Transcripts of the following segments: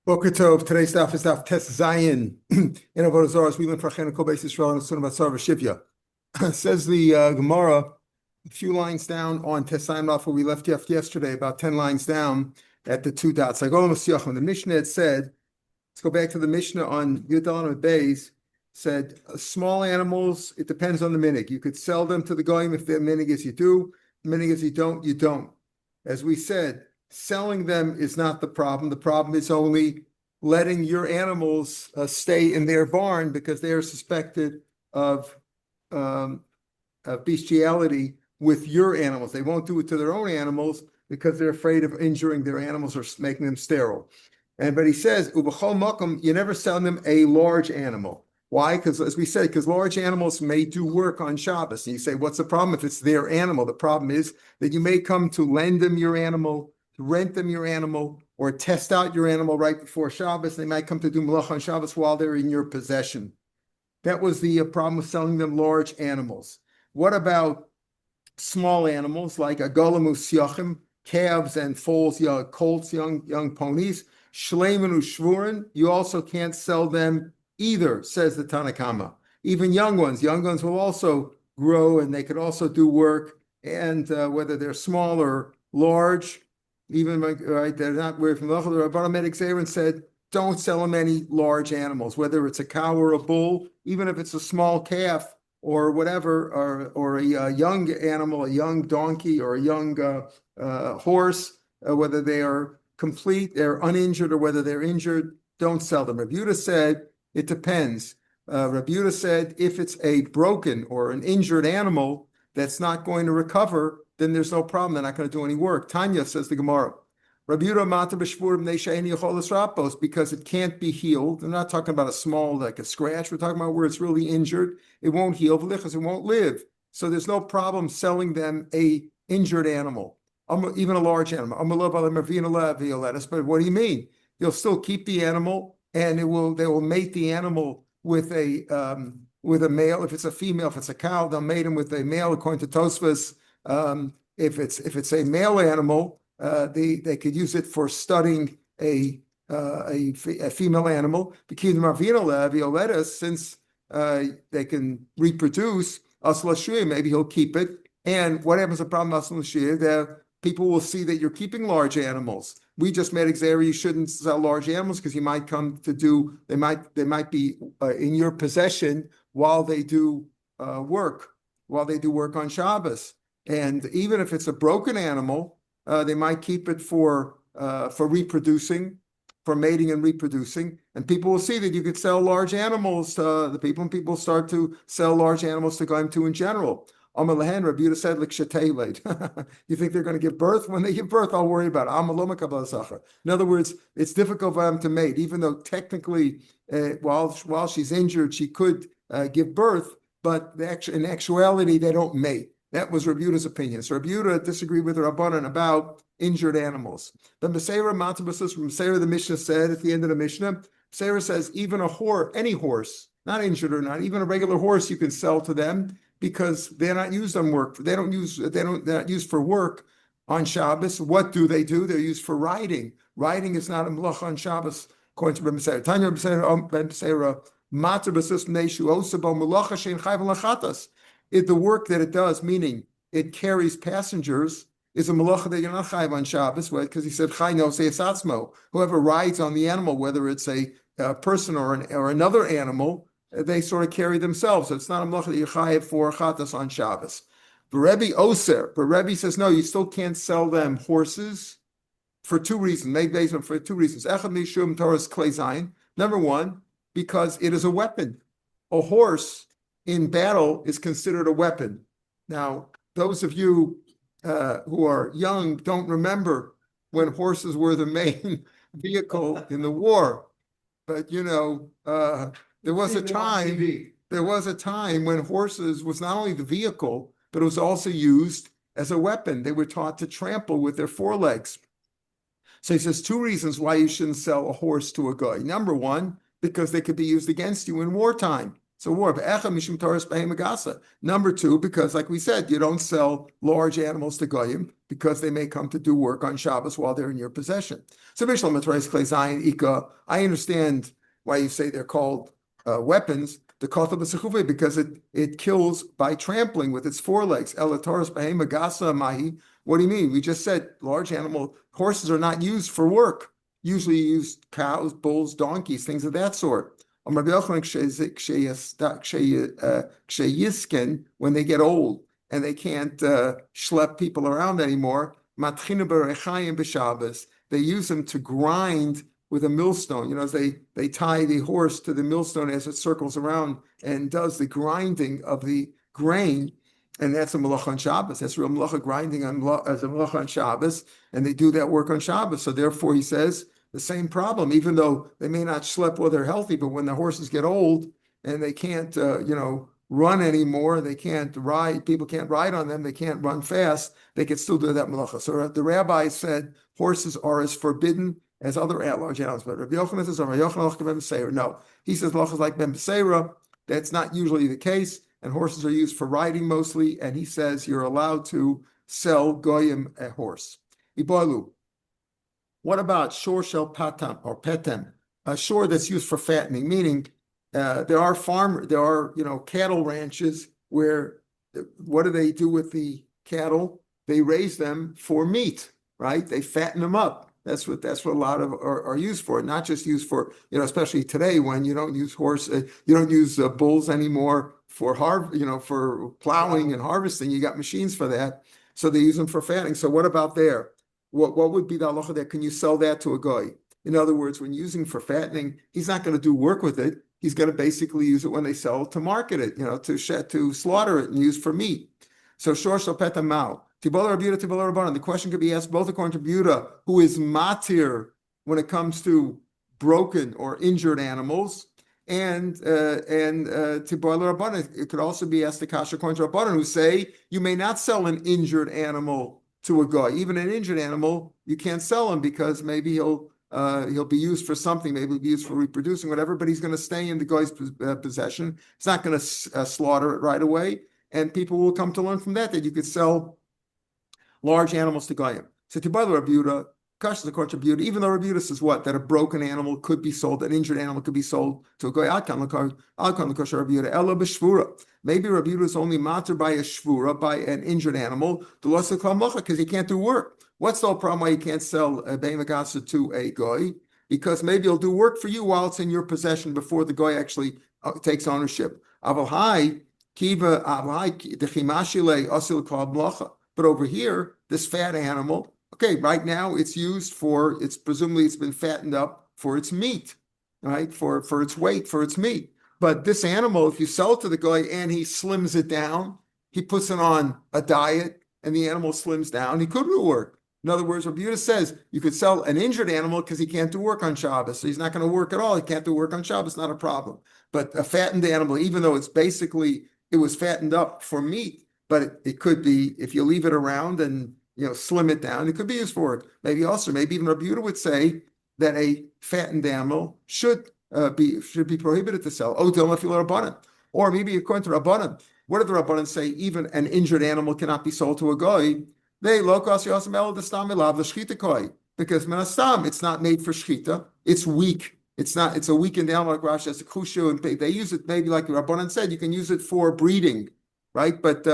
Boker Tov. Today's daf is daf Tes Zayin. In Avodah Zarah, we learn for Chanukah Beis Yisrael and Sunnah Batzar V'Shivya. Says the Gemara, a few lines down on Tes Zayin off where we left yesterday, about 10 lines down at the two dots. Like all the Mishnah had said, let's go back to the Mishnah on Yudal and Beis, said small animals, it depends on the minig. You could sell them to the goyim if the minig is you do, the minig is you don't. As we said, selling them is not the problem. The problem is only letting your animals stay in their barn because they are suspected of bestiality with your animals. They won't do it to their own animals because they're afraid of injuring their animals or making them sterile. But he says, Ubachol makom, you never sell them a large animal. Why? Because as we said, because large animals may do work on Shabbos. And you say, what's the problem if it's their animal? The problem is that you may come to lend them your animal, to rent them your animal, or test out your animal right before Shabbos. They might come to do malach on Shabbos while they're in your possession. That was the problem with selling them large animals. What about small animals like a golamus yachim, calves and foals, young colts, young ponies, shleiman ushvurin? You also can't sell them either, says the Tanakama. Even young ones will also grow and they could also do work. And whether they're small or large, even right, they're not away from the Rabbanan Medic Zayrin said, don't sell them any large animals, whether it's a cow or a bull, even if it's a small calf or whatever, or a young animal, a young donkey or a young horse, whether they are complete, they're uninjured, or whether they're injured, don't sell them. Rabbi Yehuda said, it depends. Rabbi Yehuda said, if it's a broken or an injured animal that's not going to recover, then there's no problem. They're not going to do any work. Tanya, says the Gemara, Rabbi Yehuda matar b'shvurim neishaini yocholas rapos, because it can't be healed. They're not talking about a small, like a scratch. We're talking about where it's really injured. It won't heal, because it won't live. So there's no problem selling them a injured animal, even a large animal. But what do you mean? You'll still keep the animal, and they will mate the animal with a male. If it's a female, if it's a cow, they'll mate him with a male, according to Tosfos. If it's a male animal, they could use it for studying a female animal. Since they can reproduce, maybe he'll keep it. And what happens? The problem that people will see that you're keeping large animals. We just made example, you shouldn't sell large animals because you might come to do. They might be in your possession while they do work on Shabbos. And even if it's a broken animal, they might keep it for reproducing, for mating and reproducing. And people will see that you could sell large animals to the people, and people start to sell large animals to go to in general. Rabbi Yehuda said, you think they're going to give birth? When they give birth, I'll worry about it. In other words, it's difficult for them to mate, even though technically, while she's injured, she could give birth, but in actuality, they don't mate. That was Rabbi Yehuda's opinion. So Rabbi Yehuda disagreed with the Rabbanan about injured animals. Then Beseira, the Mishnah said at the end of the Mishnah, Beseira says even any horse, not injured or not, even a regular horse, you can sell to them because they're not used on work. They're not used for work on Shabbos. What do? They're used for riding. Riding is not a melacha on Shabbos, according to Rabbi Beseira. Tanya Ben Beseira, Matar B'sus Neshu Osabo Melacha Shein Chayv Lachatas. The work that it does, meaning it carries passengers, is a malacha that you're not chayv on Shabbos, right? Because he said, "Chay no seyasatzmo." Whoever rides on the animal, whether it's a person or another animal, they sort of carry themselves. So it's not a malacha that you're chayv for chatas on Shabbos. But Rebbe says, no, you still can't sell them horses for two reasons. For two reasons. Echad mishum Torah's klei zayin. Number one, because it is a weapon. A horse in battle is considered a weapon. Now, those of you who are young don't remember when horses were the main vehicle in the war. But there was a time when horses was not only the vehicle, but it was also used as a weapon. They were taught to trample with their forelegs. So he says two reasons why you shouldn't sell a horse to a guy. Number one, because they could be used against you in wartime. It's a war. Number two, because like we said, you don't sell large animals to goyim because they may come to do work on Shabbos while they're in your possession. So I understand why you say they're called weapons, because it kills by trampling with its forelegs. What do you mean? We just said large animal horses are not used for work. Usually you use cows, bulls, donkeys, things of that sort. When they get old and they can't schlep people around anymore, they use them to grind with a millstone. You know, they tie the horse to the millstone as it circles around and does the grinding of the grain. And that's a malacha on Shabbos. That's real malacha, grinding as a malacha on Shabbos. And they do that work on Shabbos. So therefore, he says, the same problem, even though they may not schlep while they're healthy, but when the horses get old and they can't, run anymore, they can't ride, people can't ride on them, they can't run fast, they can still do that malacha. So the rabbi said horses are as forbidden as other large animals. But Rabbi Yochanan says, no. He says malacha is like ben b'seira. That's not usually the case, and horses are used for riding mostly, and he says you're allowed to sell goyim a horse. Ibalu. What about shor shel patam or petem? A shor that's used for fattening, meaning there are cattle ranches where what do they do with the cattle? They raise them for meat, right? They fatten them up. That's what a lot of are used for. Not just used for, especially today when you don't use bulls anymore for for plowing and harvesting. You got machines for that, so they use them for fattening. So what about there? What would be the halacha there? Can you sell that to a guy? In other words, when using for fattening, he's not going to do work with it. He's going to basically use it when they sell it to market it, to slaughter it and use for meat. So shor shel petam mao. The question could be asked both according to Buda, who is matir when it comes to broken or injured animals, and to boiler Rabbanan. It could also be asked the kasha according to Rabbanan, who say you may not sell an injured animal to a guy. Even an injured animal, you can't sell him because maybe he'll be used for something, maybe he'll be used for reproducing, whatever, but he's going to stay in the guy's possession. He's not going to slaughter it right away. And people will come to learn from that you could sell large animals to goyim. So to buy the Rabbi Yehuda, Kasha according to Rabbi Yehuda, even though Rabbi Yehuda says what? That a broken animal could be sold, an injured animal could be sold to a goy. Maybe Rabbi Yehuda is only matter by a shvura, by an injured animal, because he can't do work. What's the whole problem why you can't sell a beimagasa to a goy? Because maybe he'll do work for you while it's in your possession before the goy actually takes ownership. But over here, this fat animal, okay, right now it's presumably it's been fattened up for its meat, right? For its weight, for its meat. But this animal, if you sell it to the guy and he slims it down, he puts it on a diet and the animal slims down, he could do work. In other words, Rabbi Yehuda says you could sell an injured animal because he can't do work on Shabbos. So he's not going to work at all. He can't do work on Shabbos, not a problem. But a fattened animal, even though it was fattened up for meat, but it could be, if you leave it around and slim it down, it could be used for it. Maybe even Rabbi Yehuda would say that a fattened animal should be prohibited to sell. Or maybe according to Rabbanan, what did the Rabbanan say? Even an injured animal cannot be sold to a goy. Because menastam, it's not made for shchita. It's weak. It's a weakened animal like Rashi as a kushu, and they use it maybe like Rabbanan said, you can use it for breeding. Right, but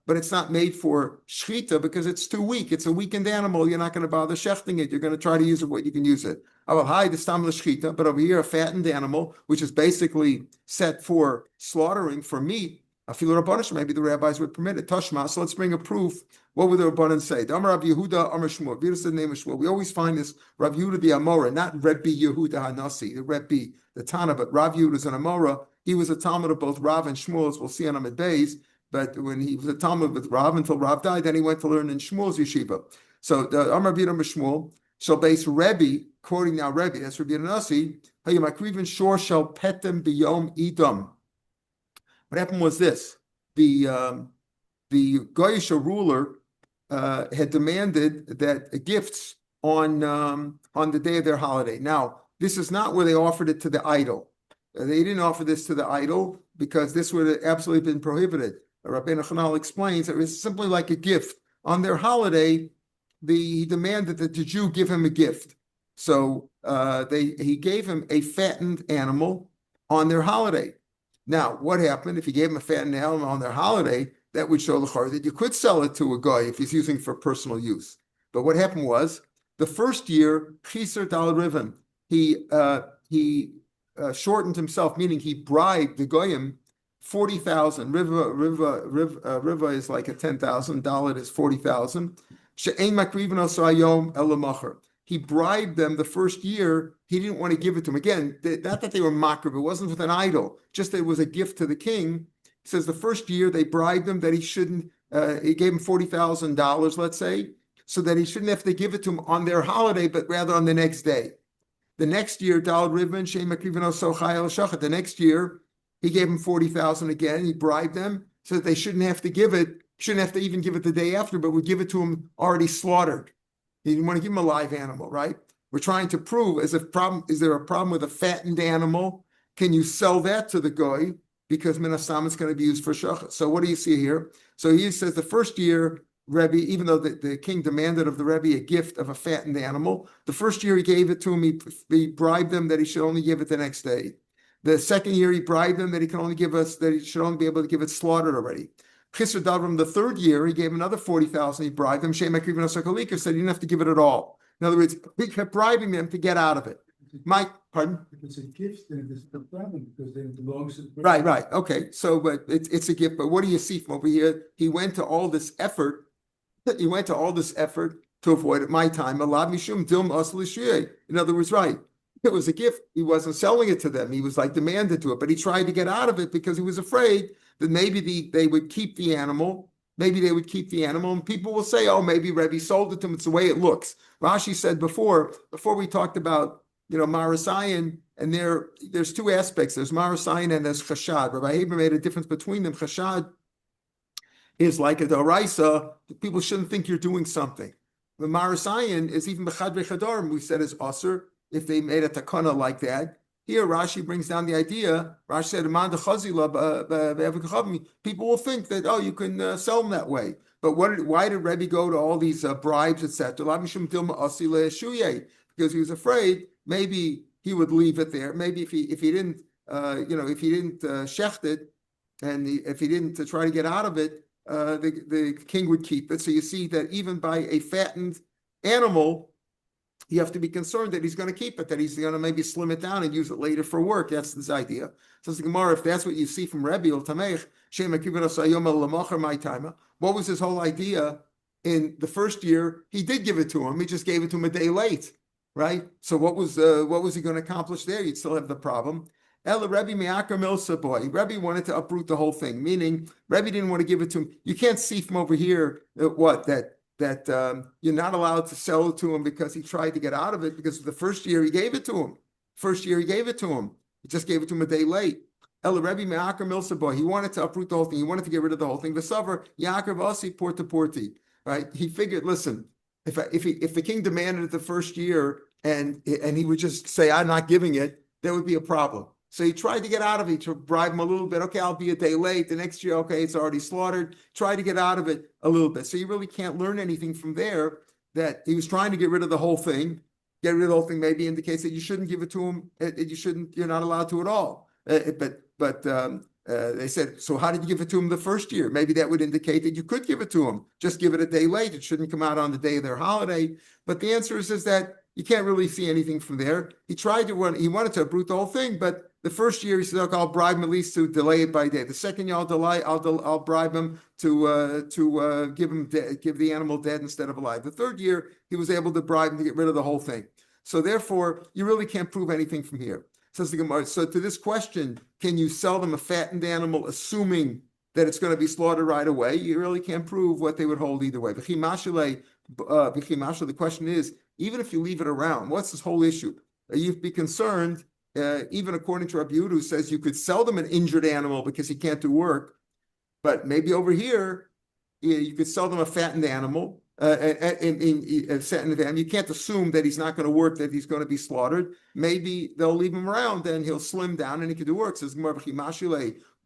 it's not made for shchita because it's too weak. It's a weakened animal. You're not going to bother shechting it. You're going to try to use it what you can use it. But over here, a fattened animal, which is basically set for slaughtering for meat. Maybe the rabbis would permit it. Tashma. So let's bring a proof. What would the Rabbanan say? Rav Yehuda, Amar Shmuel. Yehuda said the name of Shmuel. We always find this Rav Yehuda the Amora, not Rebbe Yehuda Hanasi, the Rebbe, the Tana, but Rav Yehuda is an Amora. He was a Talmud of both Rav and Shmuel, as we'll see on Amid Beis. But when he was a Talmud with Rav until Rav died, then he went to learn in Shmuel's yeshiva. So the Amar B'Yidam Shmuel shall base Rebbe, quoting now Rebbe, that's Rebbe Nasi, Hayamakriven Shor shall petem biyom idam. What happened was this: the Goyish ruler had demanded that gifts on the day of their holiday. Now, this is not where they offered it to the idol. They didn't offer this to the idol. because this would have absolutely been prohibited. Rabbeinu Chanal explains it was simply like a gift. On their holiday, he demanded that the Jew give him a gift. So he gave him a fattened animal on their holiday. Now, what happened if he gave him a fattened animal on their holiday? That would show that you could sell it to a guy if he's using it for personal use. But what happened was the first year, Chiser Dal Riven, he shortened himself, meaning he bribed the goyim 40,000. Riva is like a 10,000. Dalit is 40,000. She'ein makrivin oso hayom ela macher. He bribed them the first year. He didn't want to give it to him. Again, not that they were makriv. It wasn't with an idol. Just that it was a gift to the king. He says the first year they bribed him that he shouldn't. He gave him $40,000, let's say, so that he shouldn't have to give it to him on their holiday, but rather on the next day. The next year, the next year, he gave him 40,000 again. He bribed them so that they shouldn't have to give it, shouldn't have to even give it the day after, but would give it to him already slaughtered. He didn't want to give him a live animal, right? We're trying to prove, is there a problem with a fattened animal? Can you sell that to the goy? Because minasam is going to be used for shachar. So what do you see here? So he says the first year, Rebbe, even though the king demanded of the Rebbe a gift of a fattened animal, the first year he gave it to him, he bribed them that he should only give it the next day. The second year he bribed them that he should only be able to give it slaughtered already. Chisr Davram, the third year, he gave another 40,000, he bribed them, said he didn't have to give it at all. In other words, he kept bribing them to get out of it. Mike, pardon? If it's a gift, then it's no problem because then it belongs to the person. Right. Okay. So, but it's a gift. But what do you see from over here? He went to all this effort. He went to all this effort to avoid it. My time. In other words, right. It was a gift. He wasn't selling it to them. He was like demanded to it, but he tried to get out of it because he was afraid that maybe they would keep the animal. Maybe they would keep the animal, and people will say, "Oh, maybe Rebbe sold it to him. It's the way it looks." Rashi said before we talked about Marasayan, and there's two aspects. There's Marasayan and there's Chashad. Rabbi Haber made a difference between them. Chashad is like a Doraisa. People shouldn't think you're doing something. The Marasayan is even B'chadrei Chadarim, we said is Asr, if they made a takana like that. Here, Rashi brings down the idea. Rashi said, people will think that, you can sell them that way. But why did Rebbe go to all these bribes, etc.? Because he was afraid maybe he would leave it there. Maybe if he didn't, shecht it, and if he didn't try to get out of it, the king would keep it. So you see that even by a fattened animal, you have to be concerned that he's going to keep it, that he's going to maybe slim it down and use it later for work. That's this idea. So the Gemara, if that's what you see from Rebbe, what was his whole idea? In the first year, he did give it to him. He just gave it to him a day late, right? So what was he going to accomplish there? You'd still have the problem. Rebbe wanted to uproot the whole thing, meaning Rebbe didn't want to give it to him. You can't see from over here that you're not allowed to sell it to him because he tried to get out of it, because the first year he gave it to him. He just gave it to him a day late. He wanted to uproot the whole thing. He wanted to get rid of the whole thing. The Savar, Yaakov Asi, Porti. Right? He figured, listen, if the king demanded it the first year and he would just say, I'm not giving it, there would be a problem. So he tried to get out of it, to bribe him a little bit. Okay, I'll be a day late. The next year, okay, it's already slaughtered. Try to get out of it a little bit. So you really can't learn anything from there, that he was trying to get rid of the whole thing. Get rid of the whole thing maybe indicates that you shouldn't give it to him. You're not allowed to at all. But they said, so how did you give it to him the first year? Maybe that would indicate that you could give it to him. Just give it a day late. It shouldn't come out on the day of their holiday. But the answer is that you can't really see anything from there. He wanted to uproot the whole thing, but the first year he said, okay, I'll bribe him at least to delay it by a day. The second year I'll bribe him to give the animal dead instead of alive. The third year he was able to bribe him to get rid of the whole thing. So therefore, you really can't prove anything from here. Says the Gemara. So to this question, can you sell them a fattened animal assuming that it's going to be slaughtered right away? You really can't prove what they would hold either way. The question is, even if you leave it around, what's this whole issue? You'd be concerned, even according to Rabbi Yehuda, who says you could sell them an injured animal because he can't do work, but maybe over here, you could sell them a fattened animal. You can't assume that he's not going to work, that he's going to be slaughtered. Maybe they'll leave him around and he'll slim down and he can do work. Says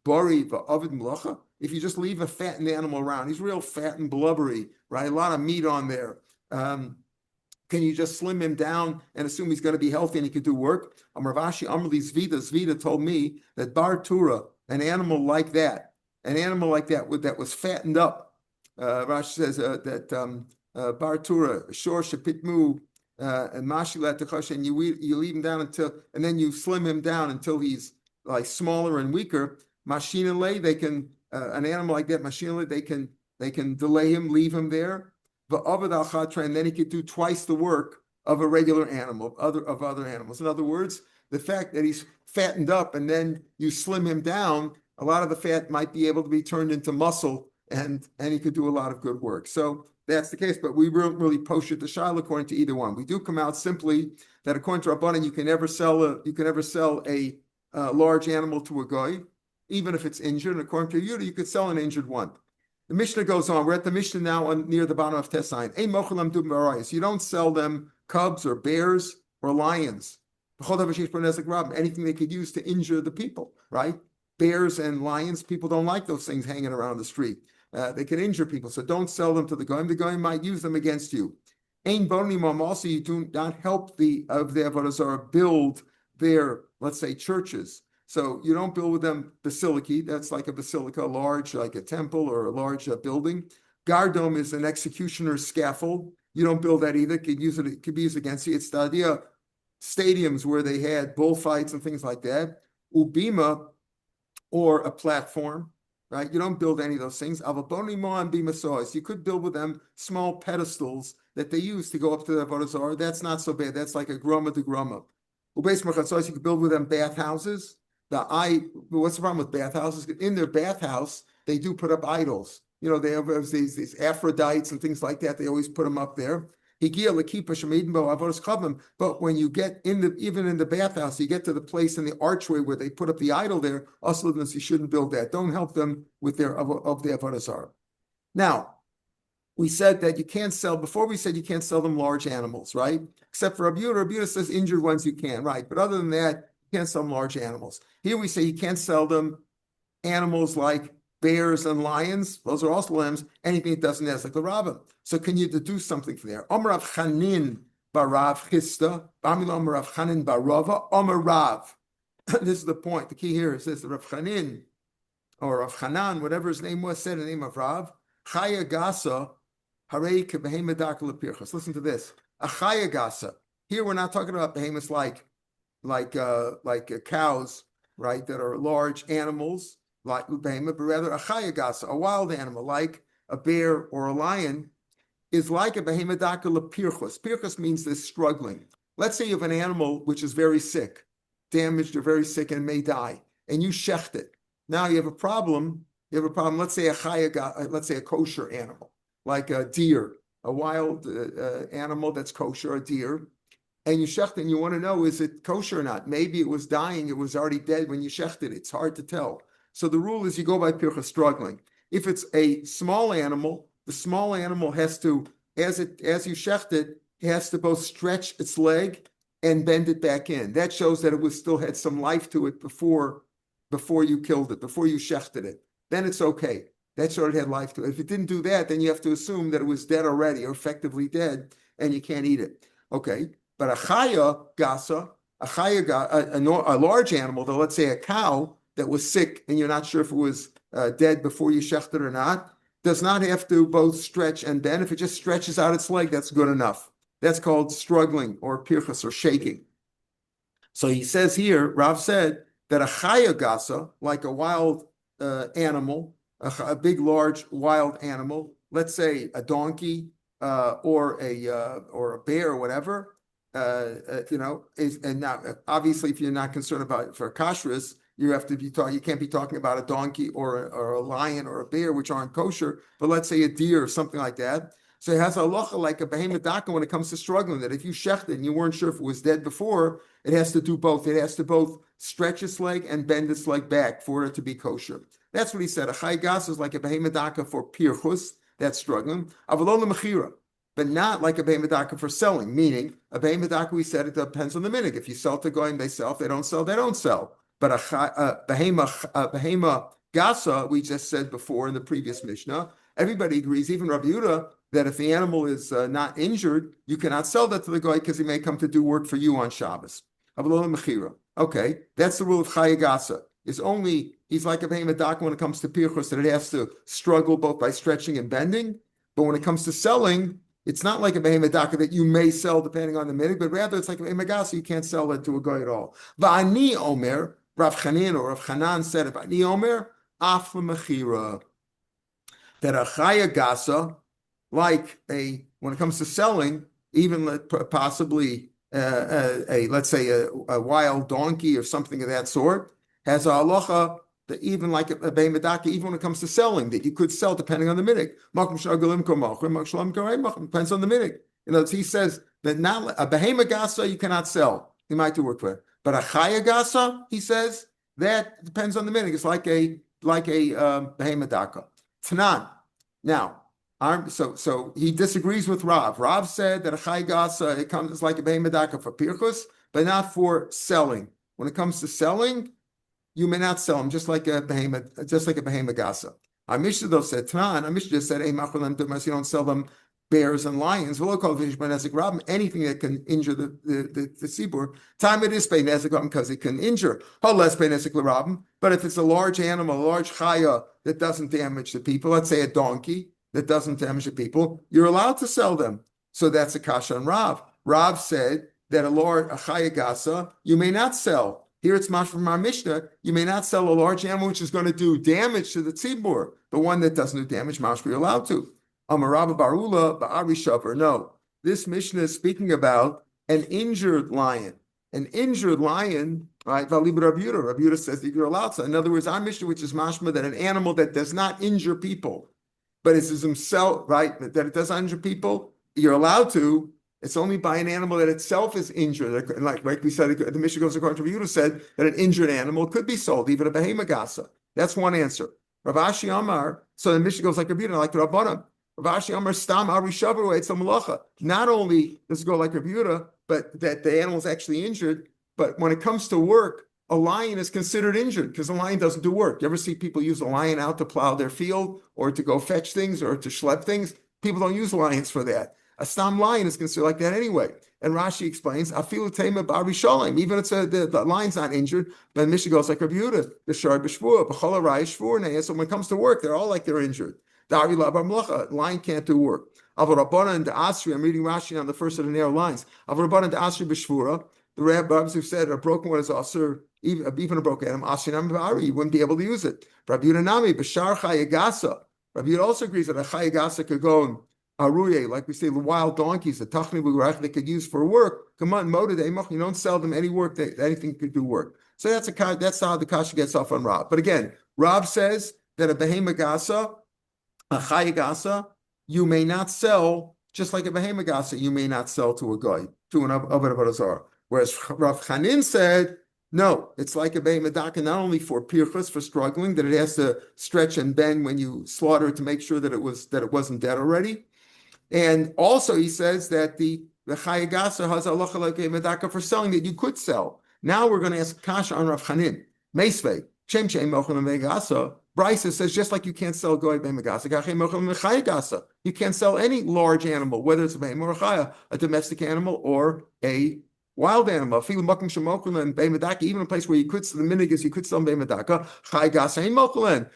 bari va'avid melacha. If you just leave a fattened animal around, he's real fat and blubbery, right? A lot of meat on there. Can you just slim him down and assume he's going to be healthy and he can do work? Ravashi Amrli Zvita told me that bar tura, an animal like that that was fattened up. Rashi says that bar tura, shor shepitmu, and mashilat techash, and you leave him down and then you slim him down until he's like smaller and weaker. Mashinale, they can an animal like that, mashinale, they can delay him, leave him there. And then he could do twice the work of a regular animal, of other animals. In other words, the fact that he's fattened up and then you slim him down, a lot of the fat might be able to be turned into muscle, and he could do a lot of good work. So that's the case, but we don't really post it to Shiloh according to either one. We do come out simply that according to Rabbanan, you can never sell a large animal to a guy, even if it's injured. And according to Yudah, you could sell an injured one. The Mishnah goes on. We're at the Mishnah now near the bottom of Tesayin. You don't sell them cubs or bears or lions. Anything they could use to injure the people, right? Bears and lions, people don't like those things hanging around the street. They can injure people, so don't sell them to the goyim. The goyim might use them against you. Also, you do not help the Avodah Zarah build their, let's say, churches. So you don't build with them basilica. That's like a basilica, large, like a temple or a large building. Gardom is an executioner's scaffold. You don't build that either. It could be used against you. It's the idea stadiums where they had bullfights and things like that. Ubima, or a platform, right? You don't build any of those things. Avabonimo and bimasois. You could build with them small pedestals that they use to go up to the Avodah Zarah. That's not so bad. That's like a groma to groma. Ubeis merchatzois. You could build with them bathhouses. What's the problem with bathhouses? In their bathhouse, they do put up idols. You know, they have these Aphrodites and things like that. They always put them up there. But when you get even in the bathhouse, you get to the place in the archway where they put up the idol there. Also, you shouldn't build that. Don't help them with their Avodah Zarah. Now, we said that you can't sell. Before we said you can't sell them large animals, right? Except for Rabbi Yehuda. Rabbi Yehuda says injured ones you can, right? But other than that, you can't sell them large animals. Here we say you can't sell them animals like bears and lions. Those are also lambs. Anything that doesn't have like the rabbin. So can you do something for there? Omer Rav Chanin barav chista, Bamilam Rav Chanin barava, Omer Rav. This is the point. The key here is this: Rav Chanin or Rav Chanan, whatever his name was, said the name of Rav. Chaya gasa harei kebehemedak lepirchas. Listen to this. A chaya gasa. Here we're not talking about behemoths like cows, right? That are large animals like behemoth, but rather a chaya gasa, a wild animal like a bear or a lion, is like a behemoth lepirchas. Pirchas means this struggling. Let's say you have an animal which is very sick, damaged or very sick and may die, and you shecht it. Now you have a problem. Let's say let's say a kosher animal, like a deer, a wild animal that's kosher, a deer, and you shecht it, and you want to know, is it kosher or not? Maybe it was dying, it was already dead when you shechted it. It's hard to tell. So the rule is you go by pircha, struggling. If it's a small animal, the small animal has to, as you shecht it, has to both stretch its leg and bend it back in. That shows that it still had some life to it before you killed it, before you shechted it. Then it's okay. That showed it had life to it. If it didn't do that, then you have to assume that it was dead already, or effectively dead, and you can't eat it. Okay, but a chaya gasa, a large animal, though, let's say a cow that was sick, and you're not sure if it was dead before you shechted or not, does not have to both stretch and bend. If it just stretches out its leg, that's good enough. That's called struggling or pirchas or shaking. So he says here, Rav said that a chaya gasa, like a wild animal, a big, large, wild animal, let's say a donkey or a bear or whatever, and now obviously if you're not concerned about for kashrus, you have to be you can't be talking about a donkey or a lion or a bear, which aren't kosher, but let's say a deer or something like that. So it has a halacha like a behemoth daka when it comes to struggling, that if you shecht it and you weren't sure if it was dead before, it has to do both. It has to both stretch its leg and bend its leg back for it to be kosher. That's what he said. A chay gas is like a behemoth daka for pirchus, that's struggling. Avalon mechira, but not like a behemoth daka for selling, meaning a behemoth daka, we said, it depends on the minig. If you sell to goyim, they sell. If they don't sell, they don't sell. But a behema Gasa, we just said before in the previous Mishnah, everybody agrees, even Rav Yehuda, that if the animal is not injured, you cannot sell that to the guy because he may come to do work for you on Shabbos. Okay, that's the rule of Chaya Gasa. He's like a behemoth daka when it comes to pirchos, that it has to struggle both by stretching and bending. But when it comes to selling, it's not like a behemoth daka that you may sell depending on the minute, but rather it's like a behemoth gasa, you can't sell it to a guy at all. Va'ani omer, Rav Chanin or Rav Chanan said, Va'ani omer, af mechira, that a chaya gasa, when it comes to selling, even possibly let's say a wild donkey or something of that sort, has a halacha that even like a behemoth daka, even when it comes to selling, that you could sell depending on the minute. Depends on the minute. He says that not a behemoth gasa you cannot sell. You might do work for it, but a chaya gasa, he says, that depends on the minute. It's like a behemoth daka. Tanan. Now, so he disagrees with Rav. Rav said that a chaya gasa it comes like a behemoth daka for pirchus, but not for selling. When it comes to selling, you may not sell them, just like a behemoth gasa. Our Mishnah though said, Tanan, our Mishnah just said, you don't sell them bears and lions. Anything that can injure the tzibur. Time it is because it can injure. But if it's a large animal, a large chaya that doesn't damage the people, let's say a donkey that doesn't damage the people, you're allowed to sell them. So that's a kasha on Rav. Rav said that a chaya gasa, you may not sell. Here it's mash from our Mishnah. You may not sell a large animal which is going to do damage to the tzibur, but one that doesn't do damage, mash, you're allowed to. Amarabba barula ba'ari shavar. No, this Mishnah is speaking about an injured lion. An injured lion, right? Rav Yehuda says that you're allowed to. In other words, our Mishnah, which is mashma, that an animal that does not injure people, but it's himself, right? That it doesn't injure people, you're allowed to. It's only by an animal that itself is injured. Like we said, the Mishnah goes according to Rav Yehuda said that an injured animal could be sold, even a behemoth gasa. That's one answer. Rav Ashi Amar, so the Mishnah goes like Rav Yehuda, like the Rabbanan. Rav Ashi Amar stam ari shavu it's a malacha. Not only does it go like Rav Yehuda, but that the animal is actually injured. But when it comes to work, a lion is considered injured because a lion doesn't do work. You ever see people use a lion out to plow their field or to go fetch things or to schlep things? People don't use lions for that. A stam lion is considered like that anyway. And Rashi explains, afilu tema bari shalom. Even if the lion's not injured, but Mishnah goes like Rabbi Yehuda, the shar b'shvur, b'chol harai shvur. So when it comes to work, they're all like they're injured. Dari la bar mlacha, lion can't do work. Avarabana and the Asri, I'm reading Rashi on the first of the narrow lines. Avarabana and the Asri b'shvura, the rabbis who said a broken one is also even a broken animal, Asri nam b'ari, you wouldn't be able to use it. Rabbi Yehuda nami, b'shar chayagasa. Rabbi Yehuda also agrees that a chayagasa could go and aruye, like we say, the wild donkeys, the tachni b'gurach they could use for work. Come on, you don't sell them any work, anything could do work. So that's how the kasha gets off on Rav. But again, Rav says that a behemoth gasa, a chaya gasa, you may not sell, just like a behemoth gasa, you may not sell to a guy, to an avodah zarah. Whereas Rav Chanin said, no, it's like a behemoth daka, not only for pirchus, for struggling, that it has to stretch and bend when you slaughter it to make sure that it wasn't dead already. And also he says that the chaya gasa has halacha like a medaka for selling that you could sell. Now we're going to ask kasha on Rav Chanin. Meisvei, shem mochel megasa. Brisa says just like you can't sell goy megasa, gachem mochel chaya gasa. You can't sell any large animal, whether it's a behemoth or a chaya, a domestic animal or a wild animal. Even a place where you could sell the minig is you could sell behemoth. Chaya gasa ain't mochel.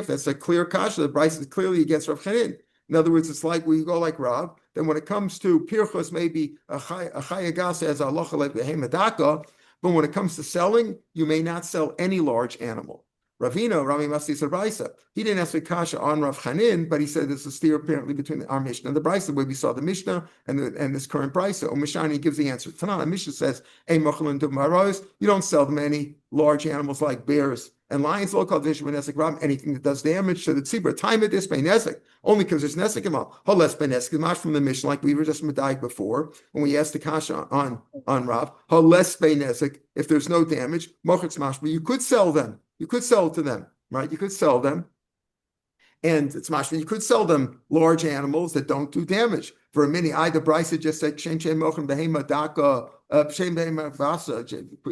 That's a clear kasha. The Brisa is clearly against Rav Chanin. In other words, it's like we go like Rav. Then when it comes to pirchos, maybe a chaya gasa as a halacha like behemoth daka, but when it comes to selling, you may not sell any large animal. Ravino, Rami Masti said Brisa. He didn't ask for kasha on Rav Chanin, but he said there's a steer apparently between our Mishnah and the Brisa, where we saw the Mishnah and this current Brisa. Mishani gives the answer. Tanan, Mishnah says, you don't sell them any large animals like bears and lions. Anything that does damage to the tzibur. Time it is by nezek, only because there's nezek involved. Holes by nezek, not from the Mishnah, like we were just medayik before when we asked the kasha on Rav. Holes by nezek, if there's no damage, mochitz mashma, you could sell them. You could sell to them, right? You could sell them. And it's mashma, you could sell them large animals that don't do damage. For a mini, the Brisa just said, Shem mochen behema daka, Shem behema gasa,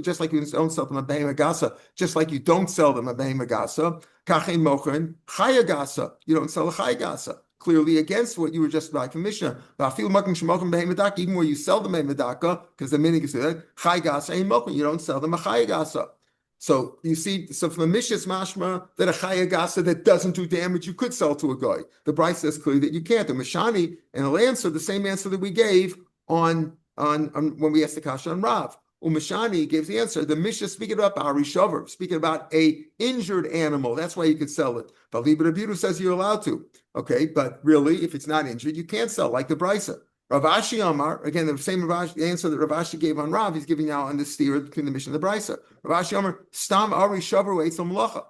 just like you don't sell them a behema gasa, just like you don't sell them a behema gasa, kachen mochen chaya gasa, you don't sell a chaya gasa. Clearly against what you were just about from Mishnah. Even where you sell them behema daka, because the mini is that, chaya gasa ain't mochen, you don't sell them a chaya gasa. So you see, so from the Mishnah's mashma that a chaya gasa that doesn't do damage, you could sell to a guy. The Bryce says clearly that you can't. The Mishani, and he'll answer the same answer that we gave on when we asked the kasha on Rav. Umashani gives the answer. The Mishnah speaking about Ari Shavar, speaking about a injured animal. That's why you could sell it. But Libra Budu says you're allowed to. Okay, but really, if it's not injured, you can't sell, like the Bryce. Rav Ashi Amar, again, the same answer that Rav Ashi gave on Rav, he's giving now on the steer between the Mishnah and the Brisa. Rav Ashi Amar, Stam Ari Shavar Eitz Melacha.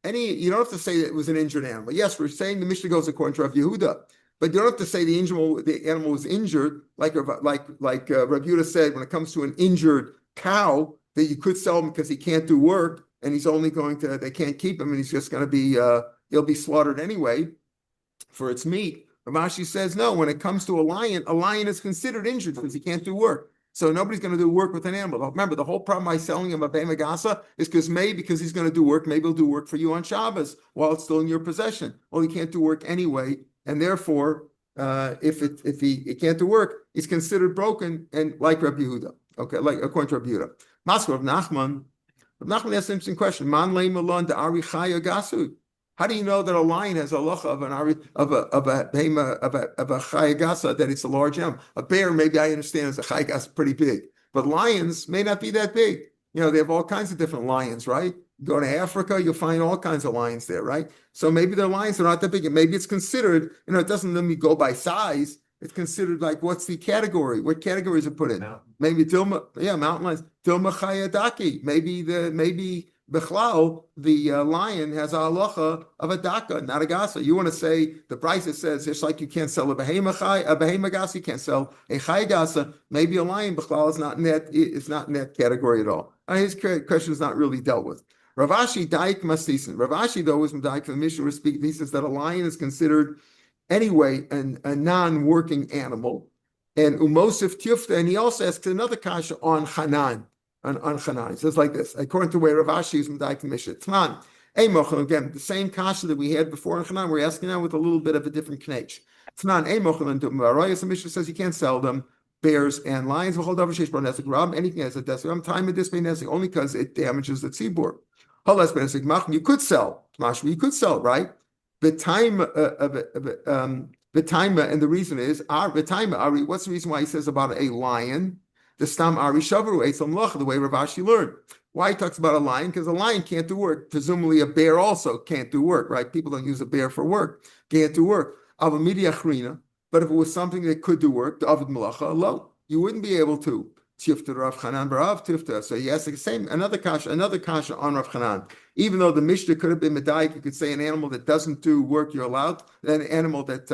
You don't have to say that it was an injured animal. Yes, we're saying the Mishnah goes according to Rav Yehuda, but you don't have to say the animal was injured, like Rav Yehuda said, when it comes to an injured cow, that you could sell him because he can't do work, and he's only they can't keep him, and he's just going to be, he'll be slaughtered anyway for its meat. Ravashi says, no, when it comes to a lion is considered injured because he can't do work. So nobody's going to do work with an animal. Remember, the whole problem by selling him a behema gasa is because he's going to do work, maybe he'll do work for you on Shabbos while it's still in your possession. Well, he can't do work anyway, and therefore, if he can't do work, he's considered broken, and like Rabbi Yehuda. Okay, like according to Rabbi Yehuda. Maskov Nachman. Nachman asked an interesting question. Man leim alon de ari chaya gasu. How do you know that a lion has a locha of a chaya gasa, that it's a large animal? A bear, maybe I understand, is a chaya gasa pretty big, but lions may not be that big. They have all kinds of different lions, right? You go to Africa, you'll find all kinds of lions there, right? So maybe their lions are not that big, and maybe it's considered, it doesn't let me go by size. It's considered like, what's the category? What categories are put in? Mountain. Maybe mountain lions. Dilma chaya daki. Maybe Bechlal, the lion has a halacha of a daka, not a gasa. You want to say the price says just like you can't sell a behema gasa, you can't sell a chai gasa. Maybe a lion Bechlal is not in that category at all. His question is not really dealt with. Rav Ashi daik mastisen. Rav Ashi though is daik for the Mishnah speak. He says that a lion is considered anyway a non-working animal, and umosif tifta. And he also asks another kasha on Hanan. On Chanan. It says like this, according to where Rav Ashi is Medayik Mishnah. Tman, again, the same kasha that we had before in Chanan, we're asking now with a little bit of a different knech. Tman, the Mishnah says you can't sell them, bears and lions, anything as a desik, time of this only because it damages the tzibur. You could sell, you could sell, right? The time and the reason is, what's the reason why he says about a lion? The stam ari shavru eitzam loch, the way Rav Ashi learned. Why he talks about a lion? Because a lion can't do work. Presumably a bear also can't do work, right? People don't use a bear for work. Can't do work. But if it was something that could do work, the avid malacha, lo, you wouldn't be able to. Tifta Rav Chanan barav tifta. So yes, the same another kasha on Rav Chanan. Even though the Mishnah could have been medayik, you could say an animal that doesn't do work you're allowed. Then an animal that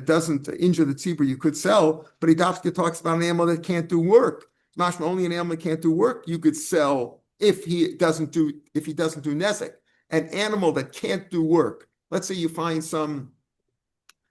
doesn't injure the tzibur you could sell. But he talks about an animal that can't do work. Mashma, only an animal that can't do work you could sell if he doesn't do nezek. An animal that can't do work. Let's say you find some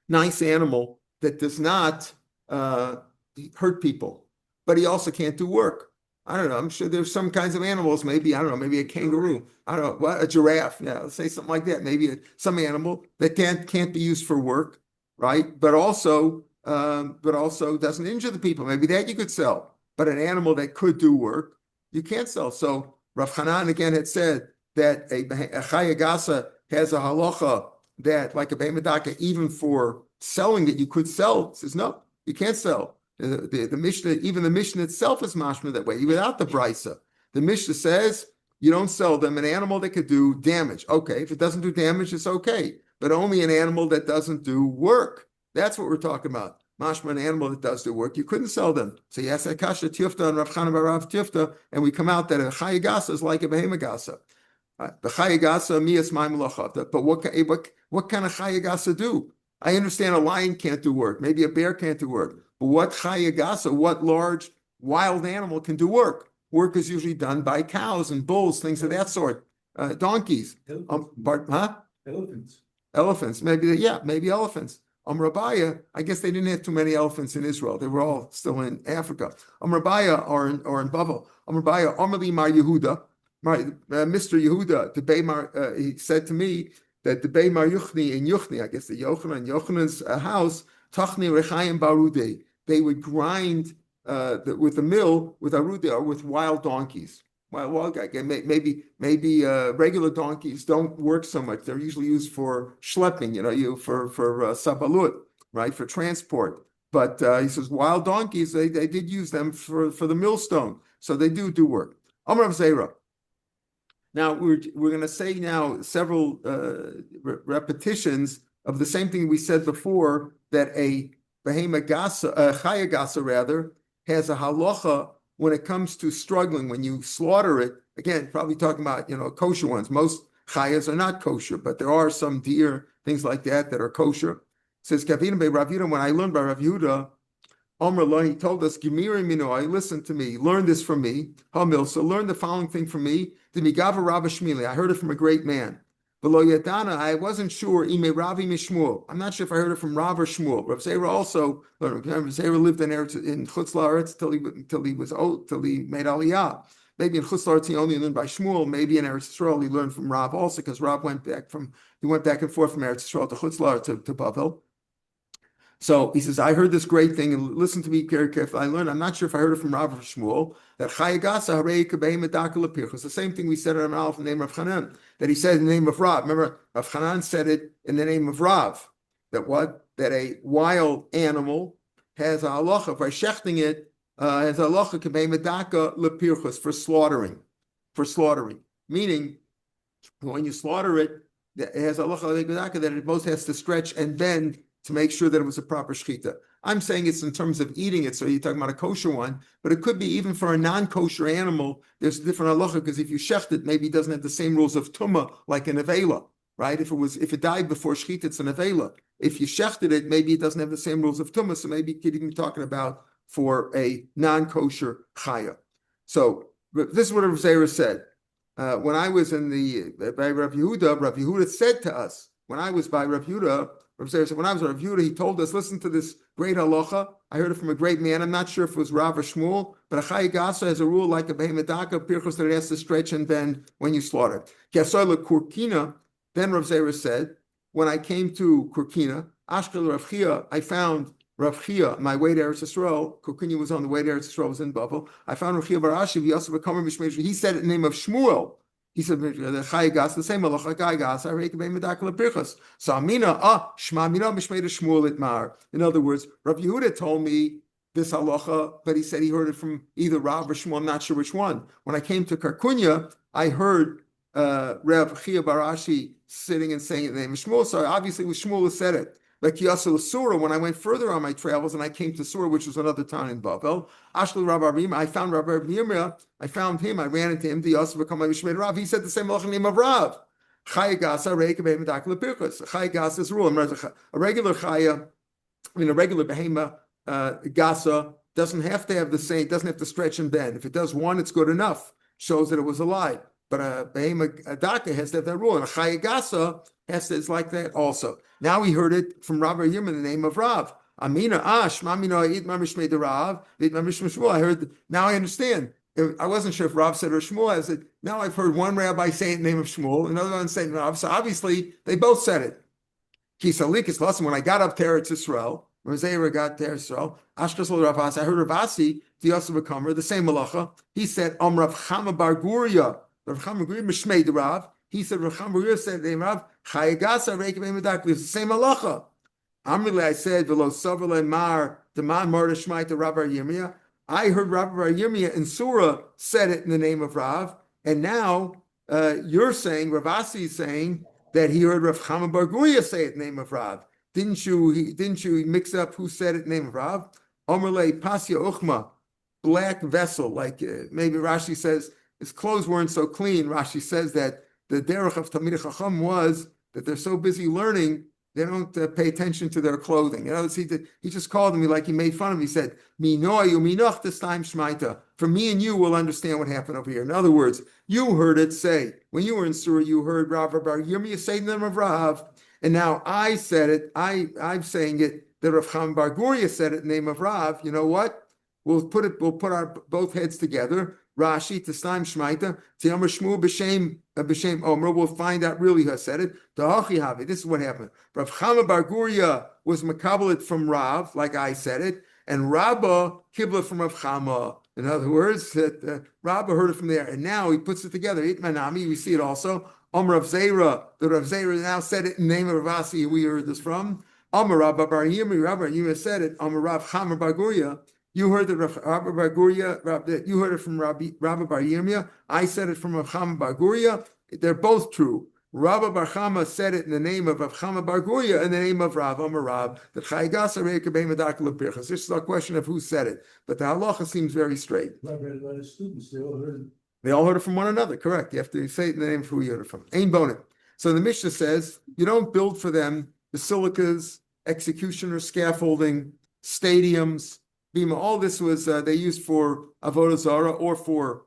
nice animal that does not hurt people, but he also can't do work. I don't know. I'm sure there's some kinds of animals, maybe a kangaroo. I don't know, a giraffe. Yeah, let's say something like that. Maybe some animal that can't be used for work, right? But also doesn't injure the people. Maybe that you could sell. But an animal that could do work, you can't sell. So Rav Hanan again had said that a chaya gasa has a halacha that, like a behemedaka, even for selling that you could sell. It says no, you can't sell. The Mishnah, even the Mishnah itself is mashma that way, without the brisa. The Mishnah says you don't sell them an animal that could do damage. Okay, if it doesn't do damage, it's okay, but only an animal that doesn't do work. That's what we're talking about. Mashma, an animal that does do work, you couldn't sell them. So yes, akasha tifta and Rav Chanan barav tifta, and we come out that a chaya gasa is like a behema gasa. The chaya gasa miyas ma'im lachata. But what kind of chaya gasa do? I understand a lion can't do work, maybe a bear can't do work. But what chaya gasa, what large wild animal can do work? Work is usually done by cows and bulls, things of that sort. Donkeys. Elephants. Elephants. Maybe elephants. Rabaya, I guess they didn't have too many elephants in Israel. They were all still in Africa. Rabaya or in Babel. Rabaya, Amrli Mar Yehuda, Mr. Yehuda, he said to me that the Bei Mar Yuchni in Yuchni, I guess the Yochanan's house, Tachni Rechayim Barude, they would grind with a mill with arude or with wild donkeys. Maybe regular donkeys don't work so much. They're usually used for schlepping, for sabalut, right, for transport. But he says wild donkeys, they did use them for the millstone, so they do work. Amar Zera. Now we're going to say now several repetitions of the same thing we said before, that a behema gasa, chaya gasa rather, has a halacha when it comes to struggling, when you slaughter it. Again, probably talking about, kosher ones. Most chayas are not kosher, but there are some deer, things like that are kosher. It says, Kavina be Rav Yehuda, when I learned by Rav Yehuda, Amr, he told us, Gemiri Minoi, listen to me, learn this from me. Hamil, so learn the following thing from me. Demigava Rabba Shmili, I heard it from a great man. Below Yadana, I wasn't sure, Ime Ravi Mishmuel. I'm not sure if I heard it from Rav or Shmuel. Rav Zera also, Rav Zera lived in Chutz La'aretz till he was old, till he made Aliyah. Maybe in Chutz La'aretz he only learned by Shmuel. Maybe in Eretz Yisrael he learned from Rav also, because Rav went back and forth from Eretz Yisrael to Chutz La'aretz to Bavel. So he says, I heard this great thing, and listen to me very carefully. I learned, I'm not sure if I heard it from Rav or Shmuel, that Chayagasa Harei Kabei Medaka Lapirchus. The same thing we said in Amalf in the name of Hanan, that he said in the name of Rav. Remember, Rav Hanan said it in the name of Rav. That a wild animal has a halacha, by shechting it, has a halacha Kabei Medaka Lapirchus, for slaughtering. Meaning, when you slaughter it, it has a halacha that it both has to stretch and bend to make sure that it was a proper shechita. I'm saying it's in terms of eating it, so you're talking about a kosher one, but it could be even for a non-kosher animal, there's a different halacha, because if you shecht it, maybe it doesn't have the same rules of tumah like an avela, right? If it died before shechita, it's an avela. If you shechted it, maybe it doesn't have the same rules of tumah, so maybe you could even be talking about for a non-kosher chaya. So this is what Rav Zera said. When I was by Rav Yehuda said to us, when I was by Rav Yehuda, Rav Zera said, when I was Rav Yehuda, he told us, listen to this great halacha. I heard it from a great man. I'm not sure if it was Rav or Shmuel, but a chayagasa has a rule like a behemedaka pirchos that it has to stretch and bend when you slaughter. Kesoila kurkina. Then Rav Zera said, when I came to Kurkina, Ashkel Rav Chia, I found Rav Chia, my way to Eretz Yisrael. Kurkina was on the way to Eretz Yisrael, was in Bavel. I found Rav Chia Barashi. He said it in the name of Shmuel. He said the chayagas, the same halacha chayagas. I reckon medakal pirchas. So amina shma amina b'shmeida Shmuel itmar. In other words, Rav Yehuda told me this halacha, but he said he heard it from either Rav or Shmuel. I'm not sure which one. When I came to Karkunya, I heard Rav Chia Barashi sitting and saying the name of Shmuel. So obviously, it was Shmuel who said it. Like Yasel Surah, when I went further on my travels and I came to Surah, which was another town in Bavel, Ashli Rav Arim, I found Rav Yirmiyah, I found him, I ran into him, the Yasel become my Mishmei Rav. He said the same name of Rav. Chayagasa reik behemedak lepirchus. Chayagasa is a rule. A regular chaya, a regular behema gasa doesn't have to have the same, doesn't have to stretch and bend. If it does one, it's good enough. Shows that it was alive. But a behema daka has to have that rule, and a chayagasa it's like that also. Now we heard it from Rav Yirmiyah in the name of Rav. Amina, Shma Amina, Eid Mamishmei de Rav, Eid Mamishmei Shmuel. I heard, now I understand. I wasn't sure if Rav said or Shmuel. I said, now I've heard one rabbi say it in the name of Shmuel, another one saying Rav. So obviously, they both said it. Kisalik lesson. When I got up there to Yisrael, when Zera got there to Yisrael, Ashkasol Ravasi, I heard Ravasi, the Yosef Kamer, the same malacha. He said, Rav Chama Bar Guria, Rav Chama Guria, Mishmei de Rav. He said, Rav Chama Guria said, the name Rav, Chayagasa Reik Behemedak. It's the same halacha. Amrili, I said, Velo Soverle Mar, Deman Mar Shmai to Rav Yirmiyah. I heard Rav Yirmiyah in Surah said it in the name of Rav, and now you're saying, Ravasi is saying that he heard Rav Chama Bar Guria say it in the name of Rav. Didn't you mix up who said it in the name of Rav? Amrili Pasya Uchma, black vessel, like maybe Rashi says his clothes weren't so clean. Rashi says that the derech of Talmidei Chacham was that they're so busy learning, they don't pay attention to their clothing. He just called me like he made fun of me. He said, "Minoyu minoch this time shmaita." For me and you will understand what happened over here. In other words, you heard it say when you were in Surah, you heard Rav Bar Yirmiyah say the name of Rav, And now I said it, I'm saying it, that Rav Chama bar Guria said it in the name of Rav. You know what? We'll put our both heads together. Rashi, Tasnaim Shmaita, Tiyamar Shmu B'Shem Omer. We'll find out really who said it. Dahachi Havi. This is what happened. Rav Chama bar Guria was makabelit from Rav, like I said it, and Rabba kibla from Rav Chama. In other words, that Rabba heard it from there, and now he puts it together. Itmanami, we see it also. Rav Zera, the Rav Zera now said it in the name of Rav Asi, we heard this from. Rabba bar Yirmi, Rabba Yirmi said it. Rav Chama bar Guria. You heard it, Rabba bar Guria. You heard it from Rabba bar Yirmiyah. I said it from Rav Chama bar Guria. They're both true. Rabba bar Chama said it in the name of Rav Chama bar Guria, in the name of Rav. Rav. The Chaygas This is a question of who said it, but the halacha seems very straight. They all heard it from one another. Correct. You have to say it in the name of who you heard it from. Ein bonim. So the Mishnah says you don't build for them basilicas, executioner scaffolding, stadiums, bima. All this was they used for avodah zarah or for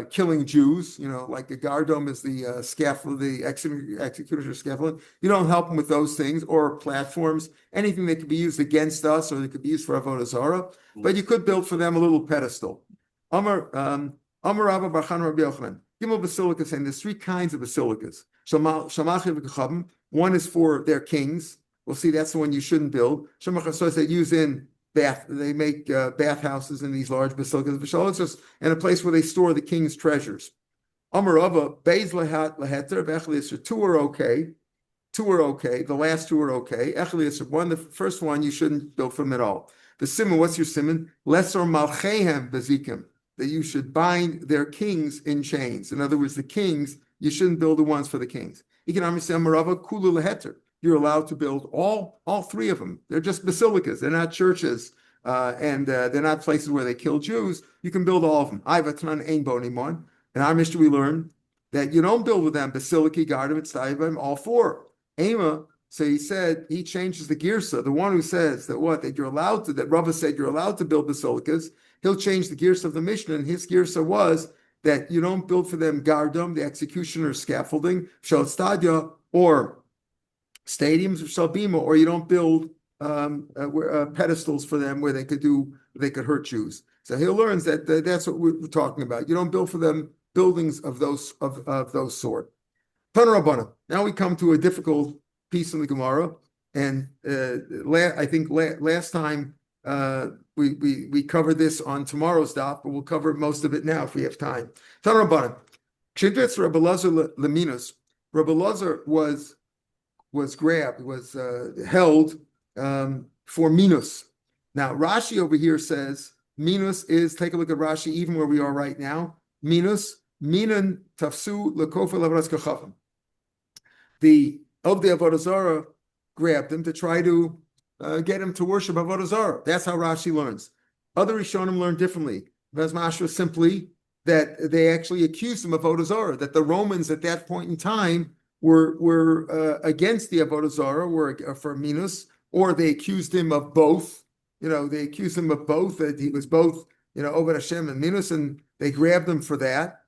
killing Jews. You know, like the gardom is the scaffold, the executioner scaffolding. You don't help them with those things or platforms, anything that could be used against us or that could be used for avodah zarah. But you could build for them a little pedestal. Amar Rabba bar Chana Rabbi Yochanan. Gimel basilicas, and there's three kinds of basilicas. One is for their kings. We'll see that's the one you shouldn't build. Shemach they use in they make bathhouses in these large basilicas. And a place where they store the king's treasures. Amarava, Beis Lahat Laheter, Echeliasar, two are okay. The last two are okay. Echeliasar, one, the first one you shouldn't build from at all. The simon, what's your simon? Lesor Malchehem Bezikim, that you should bind their kings in chains. In other words, the kings, you shouldn't build the ones for the kings. Economic Amarava, Kulu Laheter. You're allowed to build all three of them. They're just basilicas. They're not churches, and they're not places where they kill Jews. You can build all of them. Ivatanan ein bonimon. In our Mishnah, we learn that you don't build with them basilica, garden, tzayvim, all four. Ema. So he changes the girsa. The one who says that you're allowed to, that Rava said you're allowed to build basilicas, he'll change the girsa of the Mishnah, and his girsa was that you don't build for them gardum, the executioner scaffolding, shal stadia, or stadiums of Shalbima, or you don't build pedestals for them where they could hurt Jews. So he learns that that's what we're talking about. You don't build for them buildings of those sort. Tanarabana. Now we come to a difficult piece in the Gemara, and I think last time we covered this on tomorrow's daf, but we'll cover most of it now if we have time. Tanarabana. Kshintritz Rabbi Lazar Leminus. Rabbi Lazar was held for minus. Now Rashi over here says minus is, take a look at Rashi, even where we are right now. Minus minan tafsu lekofa lavras kachavim. The Avodah Zarah grabbed him to try to get him to worship Avodah Zarah. That's how Rashi learns. Other Rishonim learn differently. Vesmashra simply that they actually accused him of Avodah Zarah, that the Romans at that point in time were against the Avodah Zarah, were for minus, or they accused him of both. They accused him of both, that he was both, Oved Hashem and minus, and they grabbed him for that.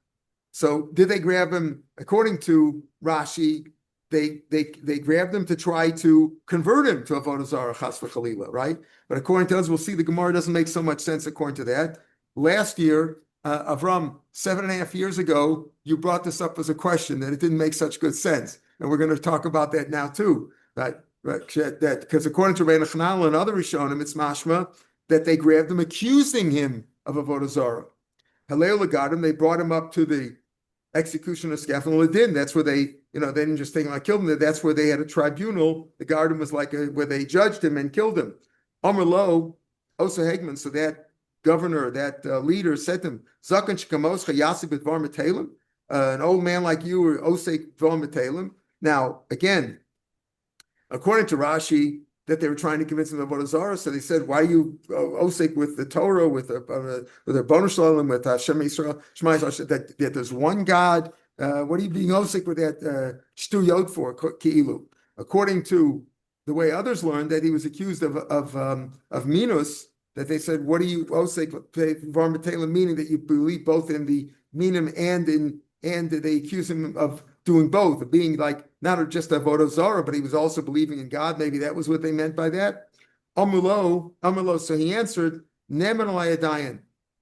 So did they grab him? According to Rashi, they grabbed him to try to convert him to Avodah Zarah, Chas v'Chalila, right? But according to us, we'll see the Gemara doesn't make so much sense according to that. Last year, Avram, 7.5 years ago, you brought this up as a question that it didn't make such good sense, and we're going to talk about that now too. Right? That because according to Reina Chanal and other Rishonim, it's mashma that they grabbed him, accusing him of Avodah Zarah. Halel Lagadim, they brought him up to the execution of scaffold. That's where they didn't just take him and kill him. That's where they had a tribunal. The garden was like where they judged him and killed him. Amr Lo, Osa Hegman, so that governor, that leader said to him, Zakan Shkamoscha Yasib Bidvar Metalim, an old man like you, or Osek Dvar Metalim. Now, again, according to Rashi, that they were trying to convince him of Avodah Zarah, so they said, why are you Osek with the Torah, with their Bonus Shalom, with Hashem Yisrael, Shema Yisrael, that there's one God? What are you being Osek with that Shtu Yod for, Ki'ilu? According to the way others learned, that he was accused of minus, that they said, what are you Osek Var Metalim, meaning that you believe both in the minim and they accuse him of doing both, of being like not just avodah zarah, but he was also believing in God. Maybe that was what they meant by that. Amulo. So he answered, Neman alayadayan.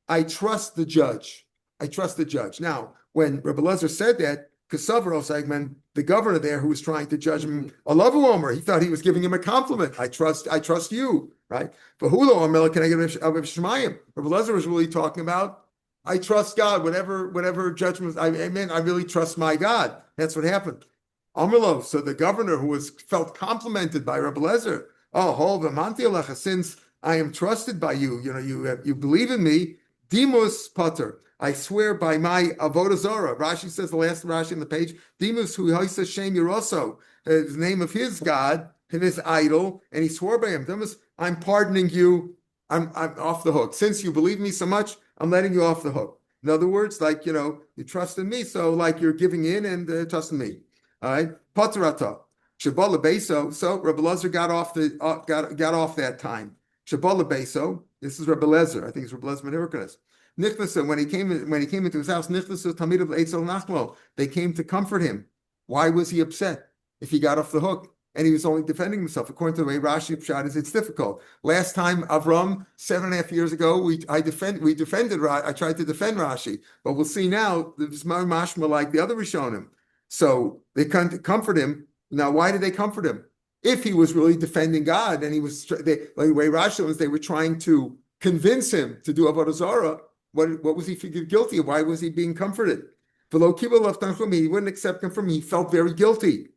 I trust the judge. I trust the judge. Now, when Rebbe Lezer said that, Kasavro Segman, the governor there who was trying to judge him, Alavu Omer, he thought he was giving him a compliment. I trust you, right? For Hulo Omer, can I give Shemayim? Rebbe Lezer was really talking about, I trust God, whatever judgment, I really trust my God. That's what happened. Amrlo, so the governor who felt complimented by Rebbe Lezer, since I am trusted by you, you believe in me, Dimus Pater, I swear by my avodah zarah. Rashi says, the last Rashi on the page, Dimus hu hoisa shem Yeroso, the name of his God, and his idol, and he swore by him. Dimus, I'm pardoning you. I'm off the hook. Since you believe me so much, I'm letting you off the hook. In other words, like, you trust in me, so like you're giving in and trust in me. All right, Paterata. Shabala Beso. So Rebbe Lezer got off that time. Shabala Beso. This is Rebbe Lezer. I think it's Rebbe Lezer Menirkanis. Nichnasa, when he came into his house, Nichnasa Tamid of Eitzel Nachmo. They came to comfort him. Why was he upset if he got off the hook and he was only defending himself? According to the way Rashi Pshat is, it's difficult. Last time Avram, 7.5 years ago, I tried to defend Rashi, but we'll see now. There's mashma like the other Rishonim. So they come to comfort him. Now, why did they comfort him? If he was really defending God, and like the way Rashi was, they were trying to convince him to do avodah zarah. What was he figured guilty of? Why was he being comforted? He wouldn't accept him from me. He felt very guilty.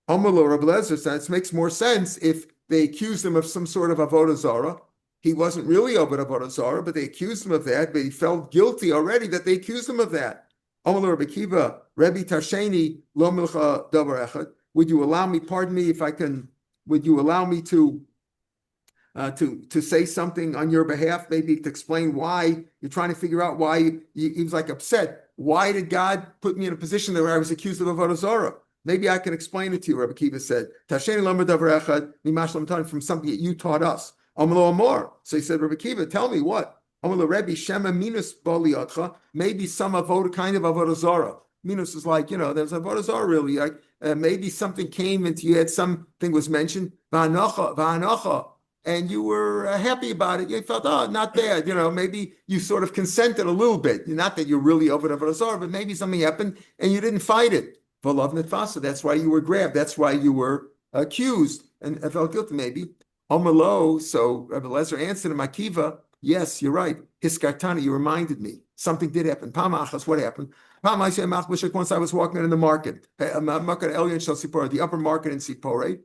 Amalo Rebbe Lezer says it makes more sense if they accused him of some sort of avodah zarah. He wasn't really over avodah zarah, but they accused him of that. But he felt guilty already that they accused him of that. Amalo Rebbe Kiva, Rebbe Tasheni lo milcha davar echad. Would you allow me? Pardon me if I can. Would you allow me to say something on your behalf, maybe to explain why you're trying to figure out why he was like upset. Why did God put me in a position where I was accused of avodah zarah? Maybe I can explain it to you. Rabbi Kiva said, "Tasheni lamer davar echad from something that you taught us." Amalo amor. So he said, Rabbi Kiva, tell me what. Amalo Rebbe shema minus baliatcha. Maybe some kind of avodah zarah. Minus is like, there's avodah zarah really. Like maybe something came into you, had something was mentioned. Va'anacha. And you were happy about it. You felt, not bad. Maybe you sort of consented a little bit. Not that you're really over the avodah zarah, but maybe something happened and you didn't fight it. V'lav netfasa. That's why you were grabbed. That's why you were accused and felt guilty. Maybe Amalo. So Rebbe Lezer answered him, Akiva. Yes, you're right. Hiskartani. You reminded me. Something did happen. Pamachas. What happened? Once I was walking in the market, the upper market in Sipore.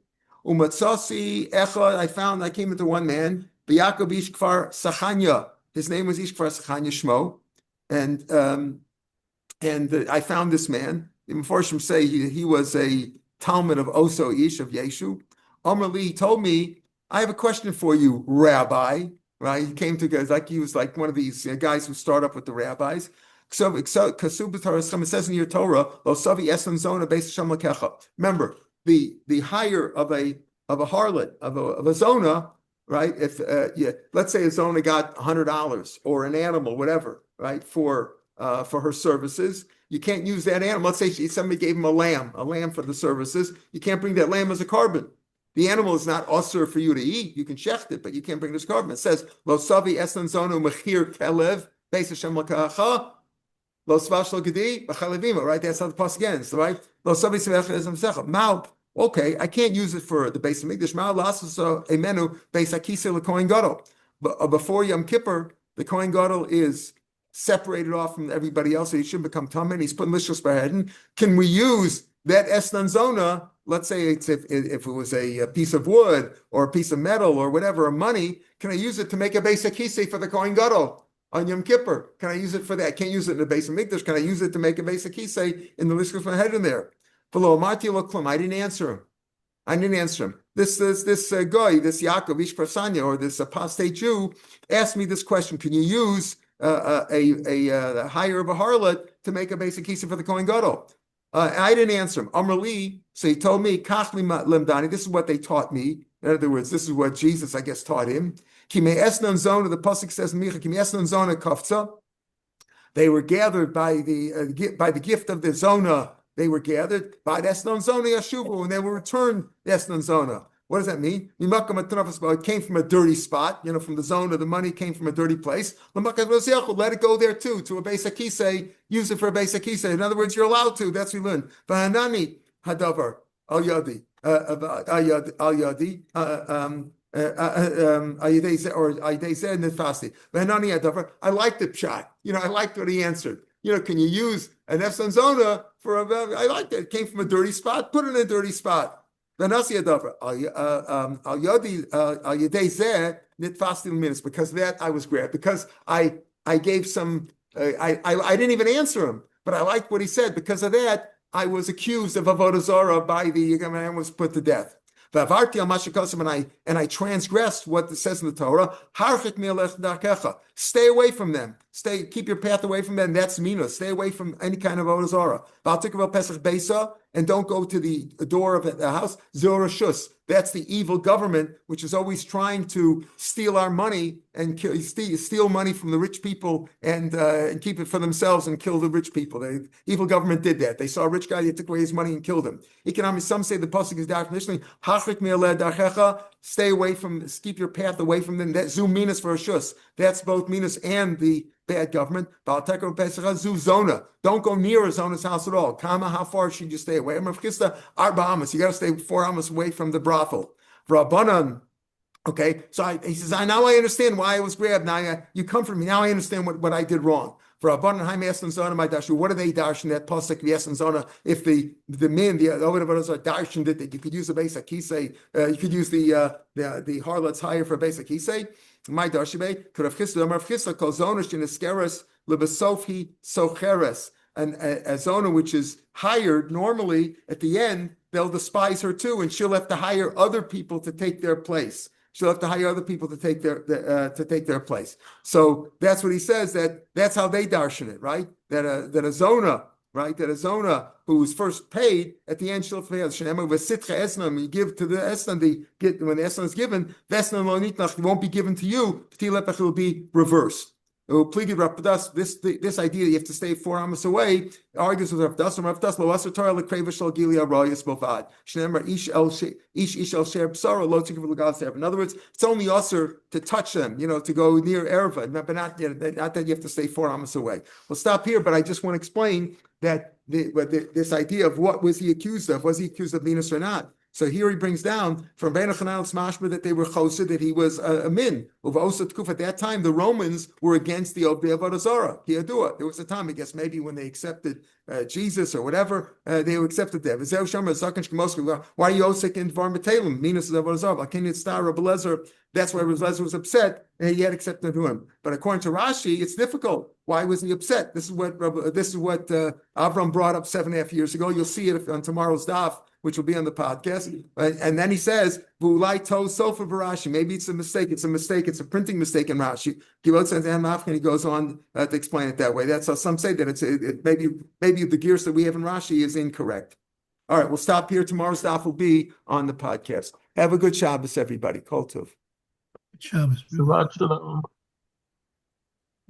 Umatsasi echad, I came into one man, B'Yaakov Ishkvar Sachanya. His name was Ishkvar Sachanya Shmo, and I found this man. The Mefarshim say he was a Talmud of Oso Ish of Yeshu. Amrli, he told me, I have a question for you, Rabbi. Right? He came to like he was like one of these guys who start up with the rabbis. It says in your Torah, remember, the hire of a harlot, of a zona, right? If let's say a zona got $100 or an animal, whatever, right, for her services, you can't use that animal. Let's say somebody gave him a lamb for the services. You can't bring that lamb as a carbon. The animal is not usher for you to eat. You can shecht it, but you can't bring this carbon. It says lo savi esan zona mechir kelev beis Hashem lakacha. Lo svashlo gedi b'chalevima, right? That's how the pasuk ends, right? Lo savi svechel esam Mal, okay, I can't use it for the base of Mikdash. Mal lasos emenu beis akisa lekohen gadol. But before Yom Kippur, the kohen gadol is separated off from everybody else, so he shouldn't become tamei. He's put lishus b'heden. Can we use that esnan zona? Let's say if it was a piece of wood or a piece of metal or whatever, or money. Can I use it to make a beis akisa for the kohen gadol? On Yom Kippur, can I use it for that? I can't use it in the base of Mikdash. Can I use it to make a base of kisei in the lishkas from head in there? I didn't answer him. This guy, this Yaakov Ish Prasanya, or this apostate Jew, asked me this question: can you use a hire of a harlot to make a base of kisei for the kohen gadol? I didn't answer him. Amrli, so he told me, Kachli limdani. This is what they taught me. In other words, this is what Jesus, I guess, taught him. Kime esnon zona, the pasuk says, Micha, kime esnon zona kafza. They were gathered by the gift of the zona They were gathered by Esnon Zona Yashubu, and they were returned Esnon Zona. What does that mean? It came from a dirty spot, from the zone of the money came from a dirty place. Let it go there too, to a basic kisei, use it for a basic kisei. In other words, you're allowed to. That's what we learned. Vahanani hadavar al yadi al yadi I like the pshat. I liked what he answered. Can you use an Efsan Zona for I liked it. It came from a dirty spot. Put it in a dirty spot. Because of that I was grabbed. Because I gave some, I didn't even answer him, but I liked what he said. Because of that, I was accused of avodah zarah by I was put to death. And I transgressed what it says in the Torah. Stay away from them. Keep your path away from them. That's mina. Stay away from any kind of avodah zarah. And don't go to the door of the house. Zorashus. That's the evil government, which is always trying to steal our money and steal money from the rich people and keep it for themselves and kill the rich people. The evil government did that. They saw a rich guy, they took away his money and killed him. Some say the pasuk is definitionally stay away from, keep your path away from them. That zoom minas for a shus. That's both minas and the bad government. Don't go near a zona's house at all. Kama, how far should you stay away? You got to stay 4 amas away from the brothel. Okay, so he says, now I understand why I was grabbed. Now you comfort me. Now I understand what I did wrong. What are they darshan that pasuk v'yesn zona? If the men, the Ovid are darshan that you could use a basic kisei, you could use the harlot's hire for a basic kisei. My darshibe could have chisda kol zonish in eskeres lebesofhi socheres, and a zona which is hired normally at the end they'll despise her too, and she'll have to hire other people to take their place. She'll have to hire other people to take their place. So that's what he says. That's how they darshan it, right? That a zona, right? That a zona who was first paid at the end she'll pay. You give to the esnan, when the esnan is given, it won't be given to you. It will be reversed. This idea that you have to stay 4 amas away argues with Rav Das. In other words, it's only usher to touch them, to go near erva, but not that you have to stay 4 amas away. We'll stop here, but I just want to explain that this idea of what was he accused of? Was he accused of minas or not? So here he brings down from Bein HaChanal Mashma that they were chosid, that he was a min. At that time, the Romans were against the Avodah Zarah. There was a time, I guess, maybe when they accepted Jesus or whatever, they accepted that. Why are you osik in Dvar Metelim? Minas Avodah Zarah. That's why Rebbe was upset, and he had accepted him. But according to Rashi, it's difficult. Why was he upset? This is what Avram brought up 7.5 years ago. You'll see it on tomorrow's daf, which will be on the podcast. And then he says, V'ulai to sofa b'Rashi. Maybe it's a mistake. It's a printing mistake in Rashi. And he goes on to explain it that way. That's how some say that maybe the gears that we have in Rashi is incorrect. All right, we'll stop here. Tomorrow's daf will be on the podcast. Have a good Shabbos, everybody. Kol tov. Shabbos. Shabbat shalom.